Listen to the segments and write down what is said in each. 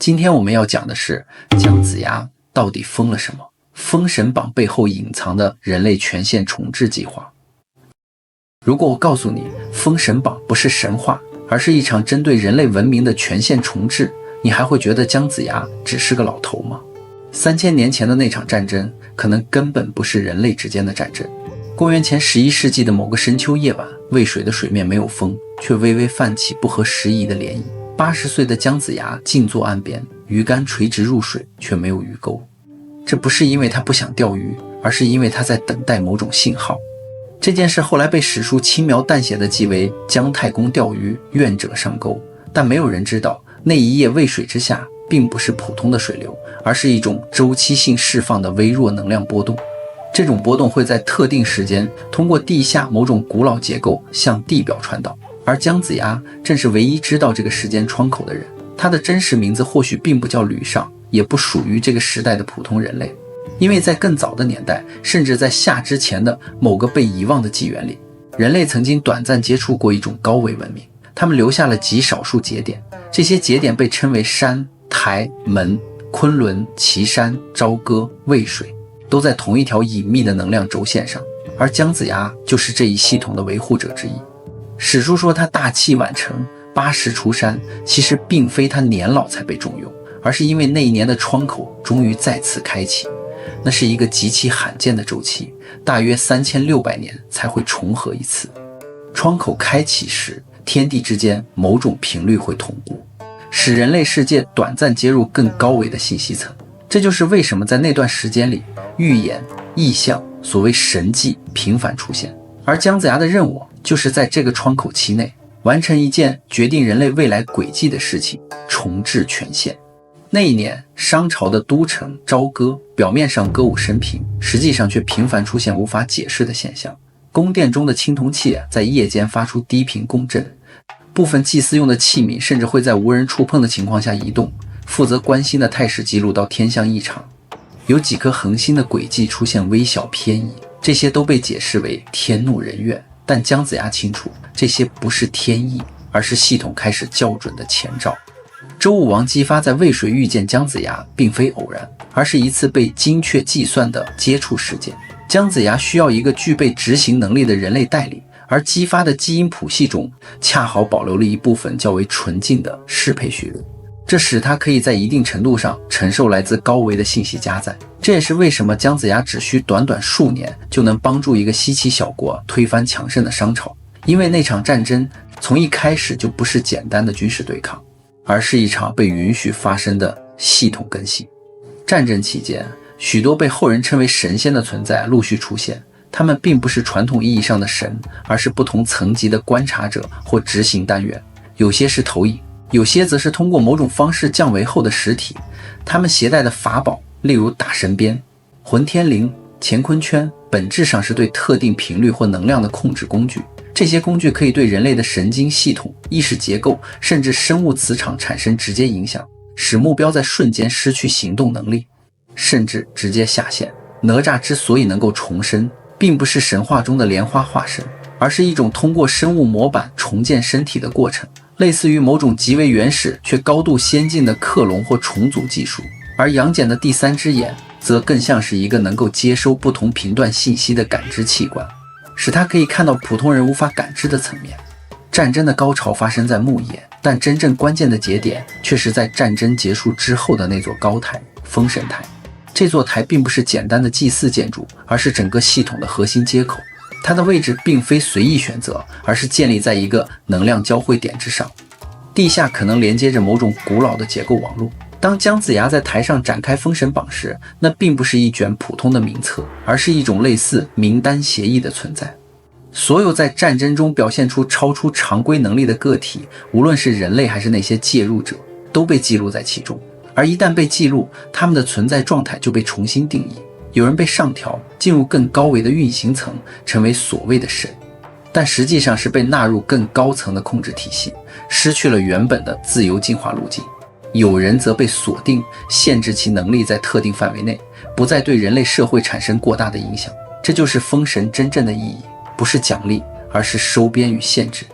今天我们要讲的是姜子牙到底封了什么？封神榜背后隐藏的人类权限重置计划。如果我告诉你，封神榜不是神话，而是一场针对人类文明的权限重置，你还会觉得姜子牙只是个老头吗？3000年前的那场战争，可能根本不是人类之间的战争。公元前11世纪的某个深秋夜晚，渭水的水面没有风，却微微泛起不合时宜的涟漪。80岁的姜子牙静坐岸边，鱼竿垂直入水，却没有鱼钩。这不是因为他不想钓鱼，而是因为他在等待某种信号。这件事后来被史书轻描淡写地记为姜太公钓鱼，愿者上钩。但没有人知道，那一夜渭水之下并不是普通的水流，而是一种周期性释放的微弱能量波动。这种波动会在特定时间通过地下某种古老结构向地表传导，而姜子牙正是唯一知道这个时间窗口的人。他的真实名字或许并不叫吕尚，也不属于这个时代的普通人类，因为在更早的年代，甚至在夏之前的某个被遗忘的纪元里，人类曾经短暂接触过一种高维文明，他们留下了极少数节点，这些节点被称为山、台、门、昆仑、岐山、朝歌、渭水，都在同一条隐秘的能量轴线上，而姜子牙就是这一系统的维护者之一。史书说他大器晚成，80出山，其实并非他年老才被重用，而是因为那一年的窗口终于再次开启。那是一个极其罕见的周期，大约3600年才会重合一次。窗口开启时，天地之间某种频率会同步，使人类世界短暂接入更高维的信息层。这就是为什么在那段时间里，预言、异象、所谓神迹频繁出现。而姜子牙的任务就是在这个窗口期内完成一件决定人类未来轨迹的事情，重置权限。那一年，商朝的都城朝歌表面上歌舞升平，实际上却频繁出现无法解释的现象。宫殿中的青铜器在夜间发出低频共振，部分祭祀用的器皿甚至会在无人触碰的情况下移动，负责观星的太史记录到天象异常。有几颗恒星的轨迹出现微小偏移，这些都被解释为天怒人怨。但姜子牙清楚，这些不是天意，而是系统开始校准的前兆。周武王姬发在渭水遇见姜子牙并非偶然，而是一次被精确计算的接触事件。姜子牙需要一个具备执行能力的人类代理，而姬发的基因谱系中恰好保留了一部分较为纯净的适配序列，这使他可以在一定程度上承受来自高维的信息加载。这也是为什么姜子牙只需短短数年就能帮助一个西岐小国推翻强盛的商朝，因为那场战争从一开始就不是简单的军事对抗，而是一场被允许发生的系统更新。战争期间，许多被后人称为神仙的存在陆续出现，他们并不是传统意义上的神，而是不同层级的观察者或执行单元。有些是投影，有些则是通过某种方式降维后的实体。他们携带的法宝，例如大神鞭、混天绫、乾坤圈，本质上是对特定频率或能量的控制工具。这些工具可以对人类的神经系统、意识结构，甚至生物磁场产生直接影响，使目标在瞬间失去行动能力，甚至直接下线。哪吒之所以能够重生，并不是神话中的莲花化身，而是一种通过生物模板重建身体的过程，类似于某种极为原始却高度先进的克隆或重组技术。而杨戬的第三只眼则更像是一个能够接收不同频段信息的感知器官，使他可以看到普通人无法感知的层面。战争的高潮发生在牧野，但真正关键的节点却是在战争结束之后的那座高台——封神台。这座台并不是简单的祭祀建筑，而是整个系统的核心接口。它的位置并非随意选择，而是建立在一个能量交汇点之上。地下可能连接着某种古老的结构网络。当姜子牙在台上展开封神榜时，那并不是一卷普通的名册，而是一种类似名单协议的存在。所有在战争中表现出超出常规能力的个体，无论是人类还是那些介入者，都被记录在其中。而一旦被记录，他们的存在状态就被重新定义。有人被上调，进入更高维的运行层，成为所谓的神，但实际上是被纳入更高层的控制体系，失去了原本的自由进化路径。有人则被锁定，限制其能力在特定范围内，不再对人类社会产生过大的影响。这就是封神真正的意义，不是奖励，而是收编与限制。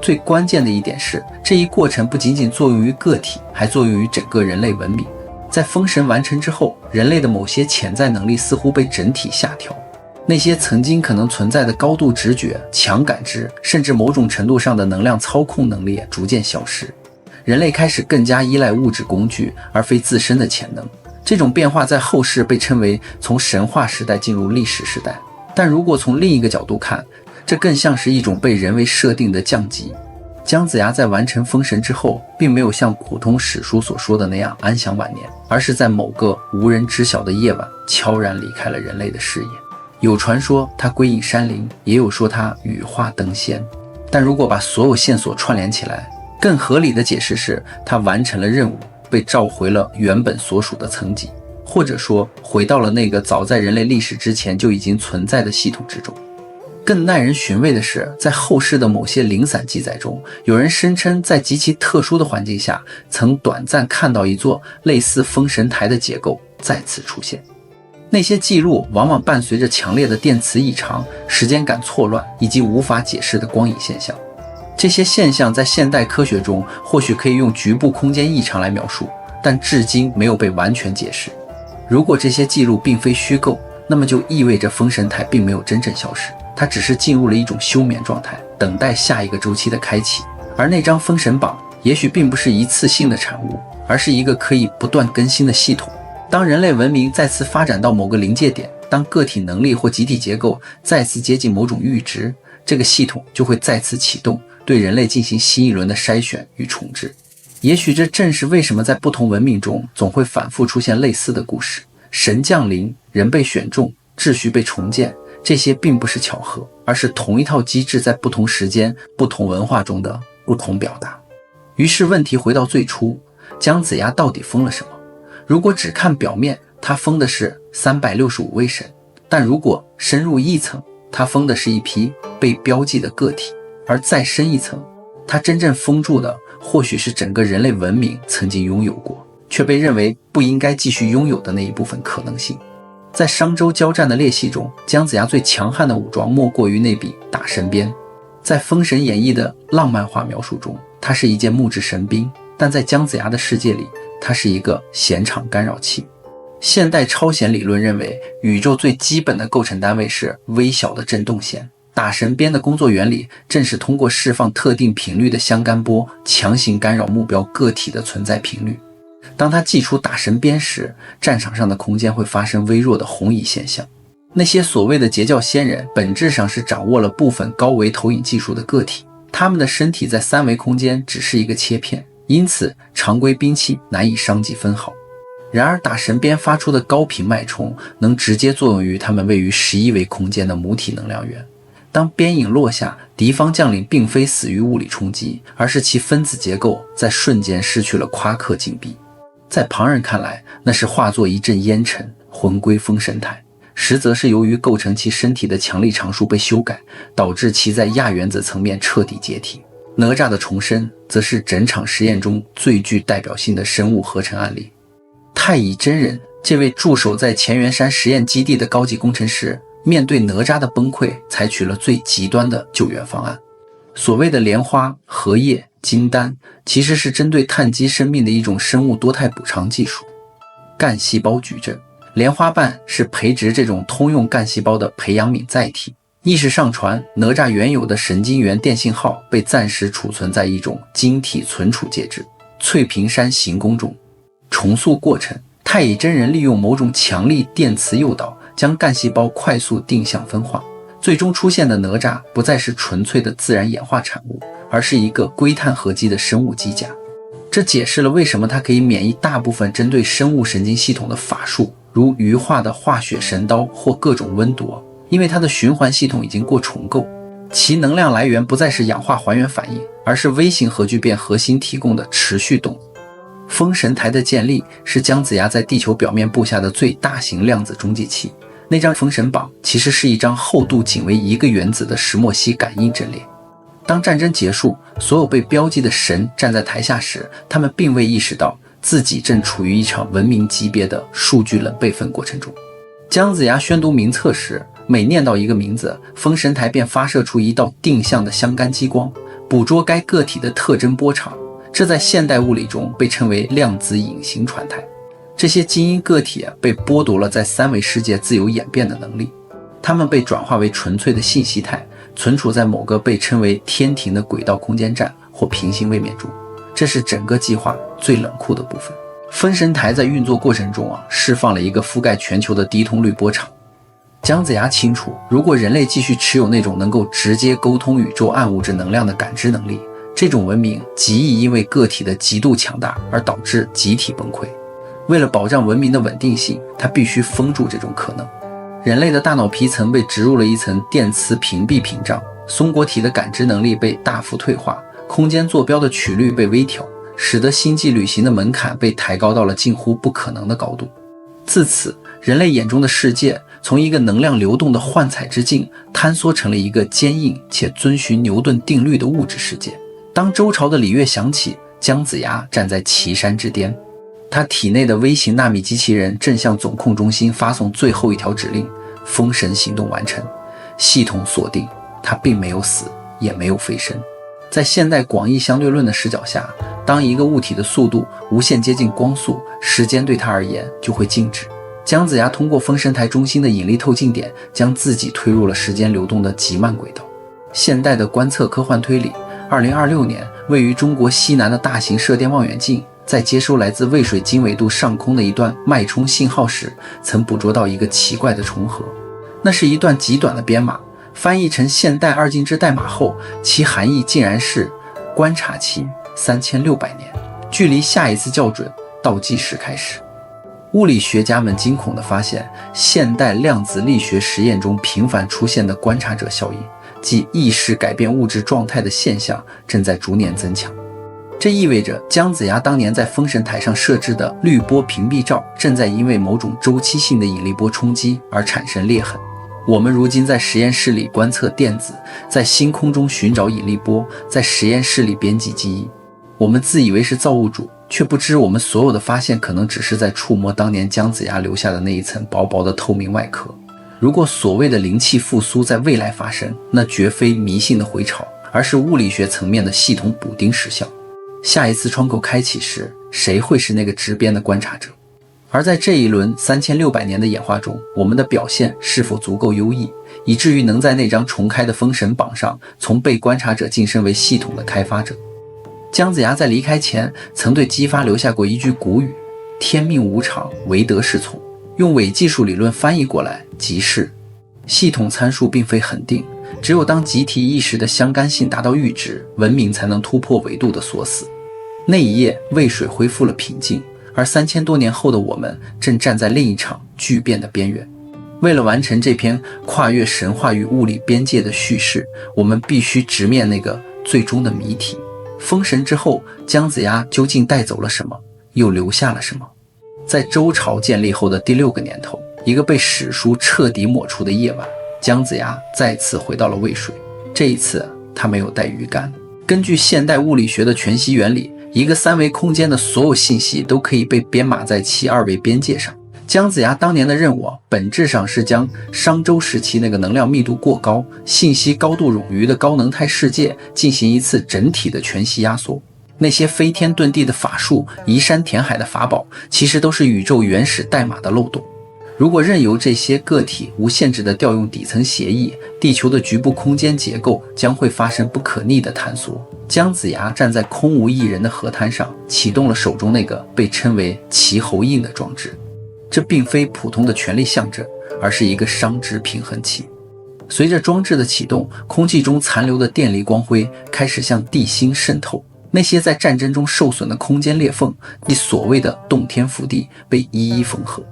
最关键的一点是，这一过程不仅仅作用于个体，还作用于整个人类文明。在封神完成之后，人类的某些潜在能力似乎被整体下调，那些曾经可能存在的高度直觉、强感知，甚至某种程度上的能量操控能力逐渐消失。人类开始更加依赖物质工具，而非自身的潜能。这种变化在后世被称为从神话时代进入历史时代。但如果从另一个角度看，这更像是一种被人为设定的降级。姜子牙在完成封神之后，并没有像普通史书所说的那样安享晚年，而是在某个无人知晓的夜晚悄然离开了人类的视野。有传说他归隐山林，也有说他羽化登仙。但如果把所有线索串联起来，更合理的解释是他完成了任务，被召回了原本所属的层级，或者说回到了那个早在人类历史之前就已经存在的系统之中。更耐人寻味的是，在后世的某些零散记载中，有人声称在极其特殊的环境下，曾短暂看到一座类似封神台的结构再次出现。那些记录往往伴随着强烈的电磁异常、时间感错乱以及无法解释的光影现象。这些现象在现代科学中或许可以用局部空间异常来描述，但至今没有被完全解释。如果这些记录并非虚构，那么就意味着封神台并没有真正消失，它只是进入了一种休眠状态，等待下一个周期的开启。而那张封神榜也许并不是一次性的产物，而是一个可以不断更新的系统。当人类文明再次发展到某个临界点，当个体能力或集体结构再次接近某种阈值，这个系统就会再次启动，对人类进行新一轮的筛选与重置。也许这正是为什么在不同文明中总会反复出现类似的故事。神降临，人被选中，秩序被重建，这些并不是巧合，而是同一套机制在不同时间、不同文化中的不同表达。于是问题回到最初，姜子牙到底封了什么？如果只看表面，他封的是365位神，但如果深入一层，他封的是一批被标记的个体，而再深一层，他真正封住的或许是整个人类文明曾经拥有过，却被认为不应该继续拥有的那一部分可能性。在商周交战的裂隙中，姜子牙最强悍的武装莫过于那柄大神鞭。在《封神演义》的浪漫化描述中，它是一件木质神兵，但在姜子牙的世界里，它是一个弦场干扰器。现代超弦理论认为，宇宙最基本的构成单位是微小的振动弦。打神鞭的工作原理正是通过释放特定频率的相干波，强行干扰目标个体的存在频率。当他祭出打神鞭时，战场上的空间会发生微弱的红移现象。那些所谓的截教仙人本质上是掌握了部分高维投影技术的个体，他们的身体在三维空间只是一个切片，因此常规兵器难以伤及分毫。然而打神鞭发出的高频脉冲能直接作用于他们位于11维空间的母体能量源。当鞭影落下，敌方将领并非死于物理冲击，而是其分子结构在瞬间失去了夸克紧闭。在旁人看来，那是化作一阵烟尘魂归封神台，实则是由于构成其身体的强力常数被修改，导致其在亚原子层面彻底解体。哪吒的重生则是整场实验中最具代表性的生物合成案例。太乙真人这位驻守在乾元山实验基地的高级工程师，面对哪吒的崩溃，采取了最极端的救援方案。所谓的莲花、荷叶、金丹，其实是针对碳基生命的一种生物多态补偿技术。干细胞矩阵，莲花瓣是培植这种通用干细胞的培养皿载体。意识上传，哪吒原有的神经元电信号被暂时储存在一种晶体存储介质翠屏山行宫中。重塑过程，太乙真人利用某种强力电磁诱导，将干细胞快速定向分化，最终出现的哪吒不再是纯粹的自然演化产物，而是一个硅碳合基的生物机甲。这解释了为什么它可以免疫大部分针对生物神经系统的法术，如余化的化血神刀或各种温夺，因为它的循环系统已经过重构，其能量来源不再是氧化还原反应，而是微型核聚变核心提供的持续动。封神台的建立是姜子牙在地球表面布下的最大型量子中继器。那张封神榜其实是一张厚度仅为1个原子的石墨烯感应阵列。当战争结束，所有被标记的神站在台下时，他们并未意识到自己正处于一场文明级别的数据冷备份过程中。姜子牙宣读名册时，每念到一个名字，封神台便发射出一道定向的相干激光，捕捉该个体的特征波长，这在现代物理中被称为量子隐形传态。这些基因个体被剥夺了在三维世界自由演变的能力，它们被转化为纯粹的信息态，存储在某个被称为天庭的轨道空间站或平行位面中。这是整个计划最冷酷的部分。分神台在运作过程中释放了一个覆盖全球的低通率波长。姜子牙清楚，如果人类继续持有那种能够直接沟通宇宙暗物质能量的感知能力，这种文明极易因为个体的极度强大而导致集体崩溃。为了保障文明的稳定性，他必须封住这种可能。人类的大脑皮层被植入了一层电磁屏蔽屏障，松果体的感知能力被大幅退化，空间坐标的曲率被微调，使得星际旅行的门槛被抬高到了近乎不可能的高度。自此，人类眼中的世界从一个能量流动的幻彩之境坍缩成了一个坚硬且遵循牛顿定律的物质世界。当周朝的礼乐响起，姜子牙站在岐山之巅，他体内的微型纳米机器人正向总控中心发送最后一条指令：封神行动完成。系统锁定，他并没有死，也没有飞升。在现代广义相对论的视角下，当一个物体的速度无限接近光速，时间对它而言就会静止。姜子牙通过封神台中心的引力透镜点，将自己推入了时间流动的极慢轨道。现代的观测科幻推理，2026年，位于中国西南的大型射电望远镜在接收来自渭水经纬度上空的一段脉冲信号时，曾捕捉到一个奇怪的重合。那是一段极短的编码，翻译成现代二进制代码后，其含义竟然是观察期3600年，距离下一次校准倒计时开始。物理学家们惊恐地发现，现代量子力学实验中频繁出现的观察者效应，即意识改变物质状态的现象，正在逐年增强。这意味着姜子牙当年在封神台上设置的滤波屏蔽罩，正在因为某种周期性的引力波冲击而产生裂痕。我们如今在实验室里观测电子，在星空中寻找引力波，在实验室里编辑记忆。我们自以为是造物主，却不知我们所有的发现可能只是在触摸当年姜子牙留下的那一层薄薄的透明外壳。如果所谓的灵气复苏在未来发生，那绝非迷信的回潮，而是物理学层面的系统补丁实效。下一次窗口开启时，谁会是那个执鞭的观察者？而在这一轮3600年的演化中，我们的表现是否足够优异，以至于能在那张重开的封神榜上从被观察者晋升为系统的开发者？姜子牙在离开前曾对姬发留下过一句古语：天命无常，唯德是从。用伪技术理论翻译过来即是系统参数并非恒定，只有当集体意识的相干性达到阈值，文明才能突破维度的锁死。那一夜，渭水恢复了平静，而3000多年后的我们正站在另一场巨变的边缘。为了完成这篇跨越神话与物理边界的叙事，我们必须直面那个最终的谜题：封神之后，姜子牙究竟带走了什么，又留下了什么？在周朝建立后的第6个年头，一个被史书彻底抹除的夜晚，姜子牙再次回到了渭水。这一次，他没有带鱼竿。根据现代物理学的全息原理，一个三维空间的所有信息都可以被编码在其二维边界上。姜子牙当年的任务本质上是将商周时期那个能量密度过高、信息高度冗余的高能态世界进行一次整体的全息压缩。那些飞天遁地的法术、移山填海的法宝，其实都是宇宙原始代码的漏洞。如果任由这些个体无限制地调用底层协议，地球的局部空间结构将会发生不可逆的坍缩。姜子牙站在空无一人的河滩上，启动了手中那个被称为齐侯印的装置。这并非普通的权力象征，而是一个熵值平衡器。随着装置的启动，空气中残留的电离光辉开始向地心渗透，那些在战争中受损的空间裂缝，即所谓的洞天福地，被一一缝合。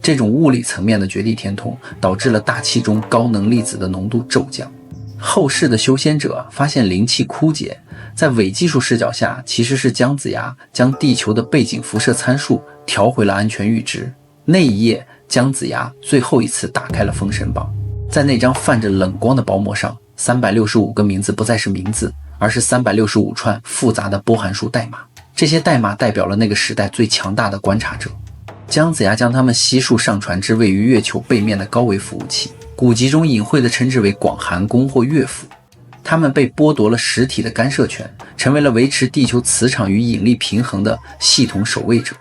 这种物理层面的绝地天通，导致了大气中高能粒子的浓度骤降。后世的修仙者发现灵气枯竭，在伪技术视角下，其实是姜子牙将地球的背景辐射参数调回了安全阈值。那一夜，姜子牙最后一次打开了封神榜，在那张泛着冷光的薄膜上，365个名字不再是名字，而是365串复杂的波函数代码。这些代码代表了那个时代最强大的观察者。姜子牙将他们悉数上传至位于月球背面的高维服务器，古籍中隐晦地称之为广寒宫或乐府。它们被剥夺了实体的干涉权，成为了维持地球磁场与引力平衡的系统守卫者。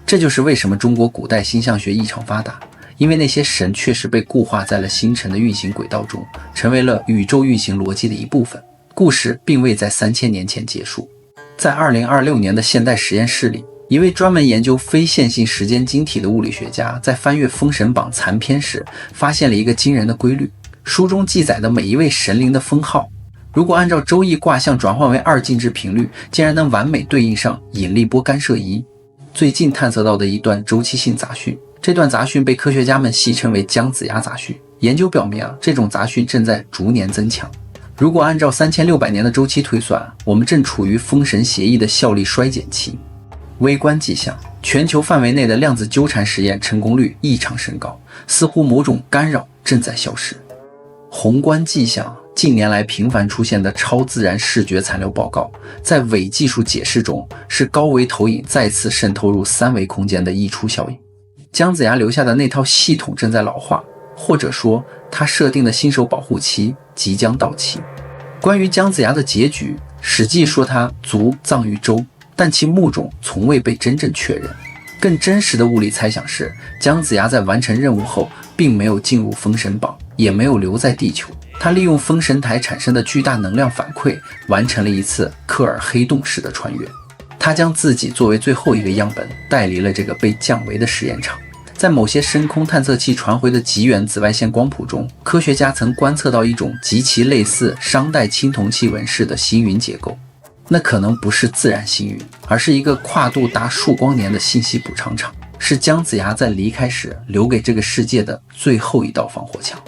这就是为什么中国古代星象学异常发达，因为那些神确实被固化在了星辰的运行轨道中，成为了宇宙运行逻辑的一部分。故事并未在3000年前结束。在2026年的现代实验室里，一位专门研究非线性时间晶体的物理学家在翻阅《封神榜》残篇时，发现了一个惊人的规律。书中记载的每一位神灵的封号，如果按照周易卦象转换为二进制频率，竟然能完美对应上引力波干涉仪。最近探测到的一段周期性杂讯，这段杂讯被科学家们戏称为姜子牙杂讯。研究表明这种杂讯正在逐年增强。如果按照3600年的周期推算，我们正处于封神协议的效力衰减期。微观迹象，全球范围内的量子纠缠实验成功率异常升高，似乎某种干扰正在消失。宏观迹象，近年来频繁出现的超自然视觉残留报告，在伪技术解释中是高维投影再次渗透入三维空间的溢出效应。姜子牙留下的那套系统正在老化，或者说他设定的新手保护期即将到期。关于姜子牙的结局，史记说他卒葬于周，但其墓种从未被真正确认。更真实的物理猜想是，姜子牙在完成任务后并没有进入封神榜，也没有留在地球，他利用封神台产生的巨大能量反馈，完成了一次克尔黑洞式的穿越。他将自己作为最后一个样本带离了这个被降维的实验场。在某些深空探测器传回的极远紫外线光谱中，科学家曾观测到一种极其类似商代青铜器纹饰的星云结构。那可能不是自然星云，而是一个跨度达数光年的信息补偿场，是姜子牙在离开时留给这个世界的最后一道防火墙。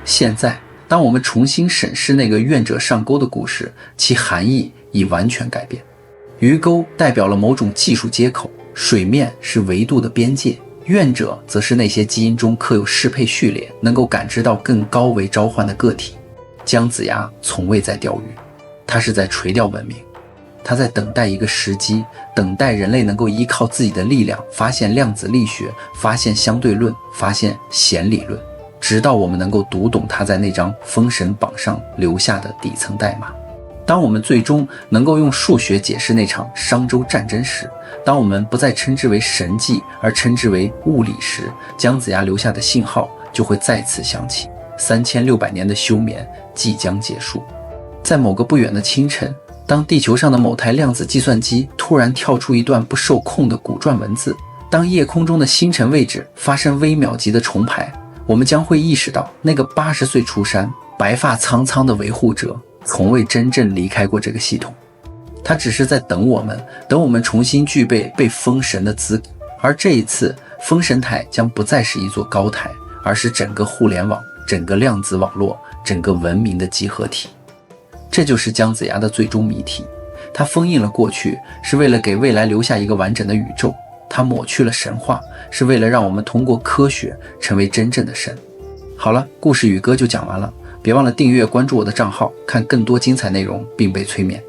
现在，当我们重新审视那个愿者上钩的故事，其含义已完全改变。鱼钩代表了某种技术接口，水面是维度的边界，愿者则是那些基因中刻有适配序列，能够感知到更高维召唤的个体。姜子牙从未在钓鱼，他是在垂钓文明。他在等待一个时机，等待人类能够依靠自己的力量发现量子力学，发现相对论，发现弦理论，直到我们能够读懂他在那张封神榜上留下的底层代码。当我们最终能够用数学解释那场商周战争时，当我们不再称之为神迹，而称之为物理时，姜子牙留下的信号就会再次响起。3600年的休眠即将结束。在某个不远的清晨，当地球上的某台量子计算机突然跳出一段不受控的古篆文字，当夜空中的星辰位置发生微秒级的重排，我们将会意识到那个80岁出山、白发苍苍的维护者从未真正离开过这个系统。他只是在等我们重新具备被封神的资格。而这一次，封神台将不再是一座高台，而是整个互联网、整个量子网络、整个文明的集合体。这就是姜子牙的最终谜题。他封印了过去，是为了给未来留下一个完整的宇宙；他抹去了神话，是为了让我们通过科学成为真正的神。好了，故事宇哥就讲完了，别忘了订阅关注我的账号，看更多精彩内容并被催眠。